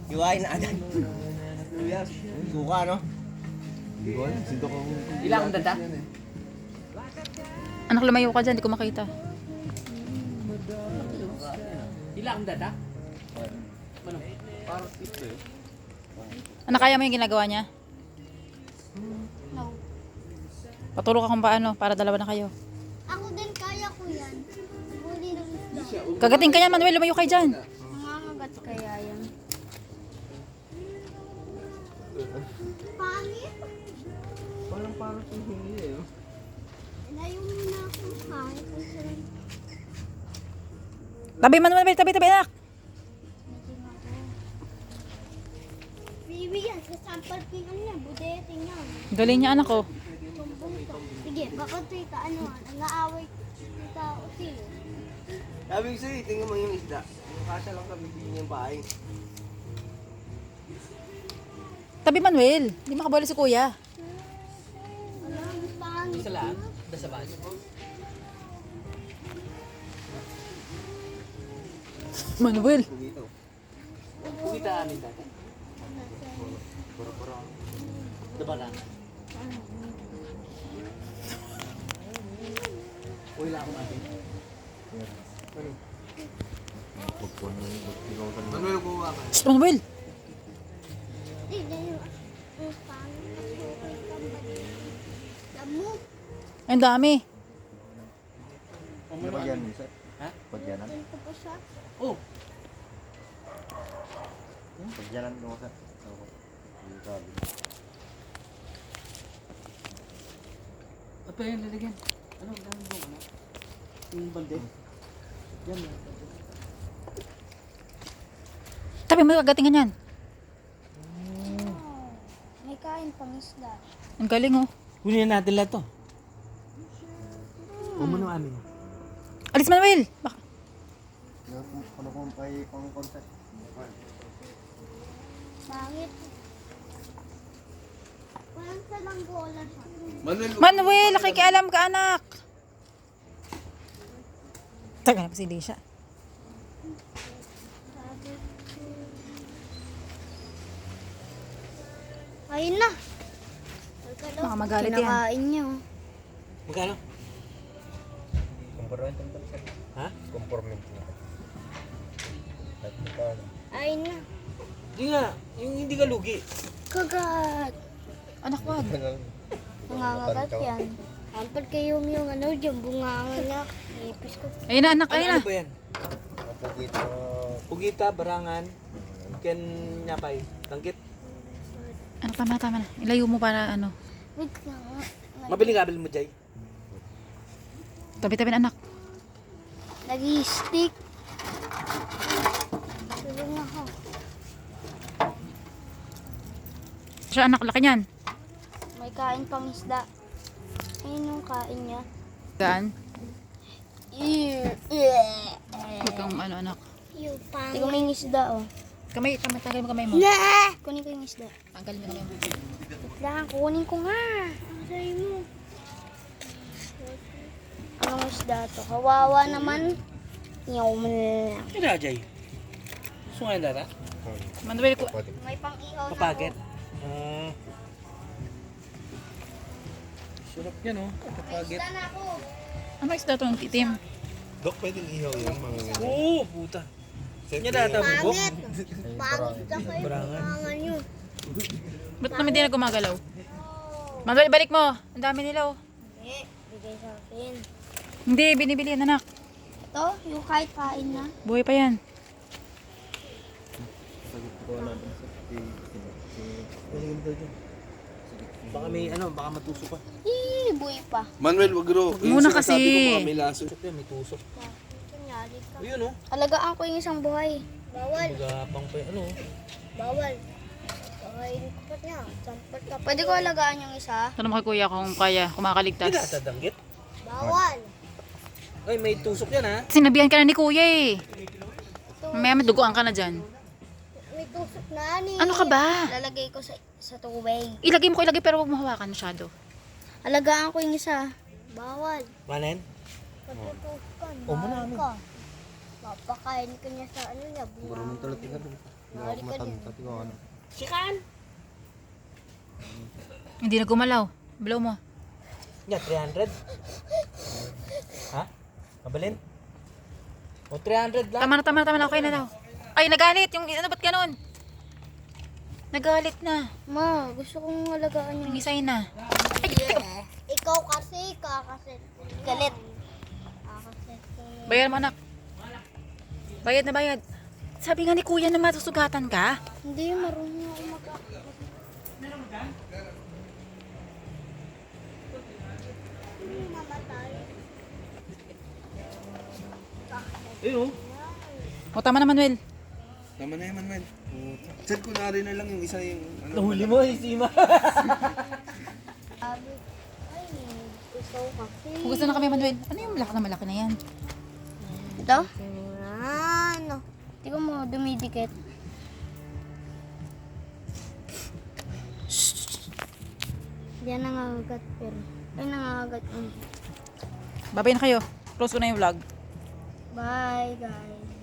Iwain na agad. Suka, no? Ilang data? Anak, lumayo ka dyan, di ko makita. Ilang data? Ano? Parang ito eh. Anak, kaya mo yung ginagawa niya? No. Patulog ka kung paano, para dalawa na kayo. Ako din kaya ko yan. Huli ng isda. Kagating ka yan, Manuel, lumayo kayo dyan. Nangangagat kaya yan. Pangit. Parang hindi eh. Layo mo na akong pangit. Tabi, Manuel, tabi, anak. Bibi yan. Kasampal pingan yan. Budeting yan. Galing niya, anak, oh. Tumbong to. Sige, baka tita ano nang-aaway tita Uti. Sabi ko sa'yo, tingnan mo yung isda. Kasya lang kami bigyan yung bahay. Tabi, Manuel. Hindi makabali si kuya. Alam, pangit. Isa lang? Sa bahay. Manuel. Pugito. Pugita amin dati. Pura-pura. Diba lang? Uy, lang ako natin. Manuel, kuha ka. Shh, Manuel. Di, ganyan. Ang pangit. Nasukay ka ba? Damo. Ay, ang dami. Pagyan mo isa. Ha? Pagyanan. Ganito pa siya. Oh! Pagyanan ko sa. Sabi. Apa yung lalagyan? Ano? Ano ba? Ano? Yung balde? Yan. Tabi, may kagatingan yan. Oh, may kain pang isda. Ang galing, oh. Kunin natin lahat to. Umano amin. Alis, Manuel. Baka. Ano kung pay pang kontak? Pangit. Parang sa langgola siya. Manuel, nakikialam ka, anak. Taga na pa si Alicia. Sabi ko. Ayun na. Baka magalit yan. Kinakain niyo. Magkano? Komporment ang tanong. Ha? Komporment na. Ayun na. Hindi nga. Yung hindi ka lugi. Kagat. Anak, wag. Nangangagat yan. Ampad kayo yung ano dyan, bunganga niya. Ipis ko. Ayun na, anak, ayun na. Ano ba yan? Napugit Pugita, barangan, ken nyapay, tangkit. Ano, tama na. Ilayo mo para ano. Wait lang. Mabiling-abil mo, Jay. Tabi na, anak. Nag-i-stick. Tulong ako. Siya, anak, laki niyan. May kain pang isda. Ayun yung kain niya. Gaan. Yung Huwag kang ano, anak. pangit. Tingnan mo yung isda, oh. Tanggalin mo kamay mo. Na! Kunin ko yung isda. Tanggalin mo kamay mo. Wait lang, kunin ko nga. Aray mo. Anong isda to? Kawawa naman. Yaw mo na lang. Ano na, Jay? Sungay dara? Manuel, May pang-ihaw na Papagit. ako. Sarap yan, oh. May Papagit. isda na ako. ano isda itong itim? Dok, pwedeng ihaw yung mga ganyan. Oo, puta. Nya data mo, Bok. Pangit. Pangit na kayo. Barangan. Pangan nyo. Ba't naman di na gumagalaw? Manuel, balik mo. Ang dami nila, oh. Eh, bigay sa akin. Hindi, binibili yan, anak. Ito, yung kahit kain na. Buhay pa yan. Sagot ko na dun sa Tingin daw dyan. Baka may ano, baka matuso pa. Buhay pa. Manuel, wag raw. Wag muna Yung sinasabi kasi. ko baka may laso. Tusok yan, may tusok. Kunyari ka. Ayun, oh. Alagaan ko yung isang buhay. Bawal. Magapang pa yung ano, oh. Bawal. Pakain ko pa niya. Sampat ka. Pwede ko alagaan yung isa? Tanong mo kay kuya kung kaya, kung makakaligtas. Hindi data danggit. Bawal. Ay, may tusok yan, ha? Sinabihan ka na ni kuya, eh. Ito, Mamaya madugoan ka na dyan. may tusok na ni. Ano ka ba? Lalagay ko sa tubig. Ilagay mo ko ilagay pero huwag mo hawakan masyado. Alagaan ko yung isa. Bawal. Manen? Patutukan. O, muna, Bawal ano? ka. Kakain ko niya sa ano niya, bunga. Marunong talaga tingnan. Hindi ako Balik ka din. matanda. Tingnan ano. Sikan! Hindi na gumalaw. Blow mo. Yan, 300. Ha? Mabalin? O 300 lang? Tama na. Okay na daw. Ay, nagalit. Yung ano, ba't ganun? Nagalit na. Ma, gusto kong alagaan yung Nangisay na. Ikaw kasi, galit. Kasi. Bayad mo, anak. Bayad na bayad. Sabi nga ni kuya na masusugatan ka. Hindi, marunong ako mamatay. Ayun. O, tama na, Manuel. Tama na yan, Manuel. Sir, kunwari na lang yung isa yung... Ano, Nahuli mo, Sima. Sabi, ay, gusto ko kasi. Hugas na kami, Manuel. Ano yung malaki na yan? Ito? Ano? Tingnan mo, dumidikit. Hindi yan nangangagat, pero... Ay, nangangagat. Babay na kayo. Close ko na yung vlog. Bye, guys.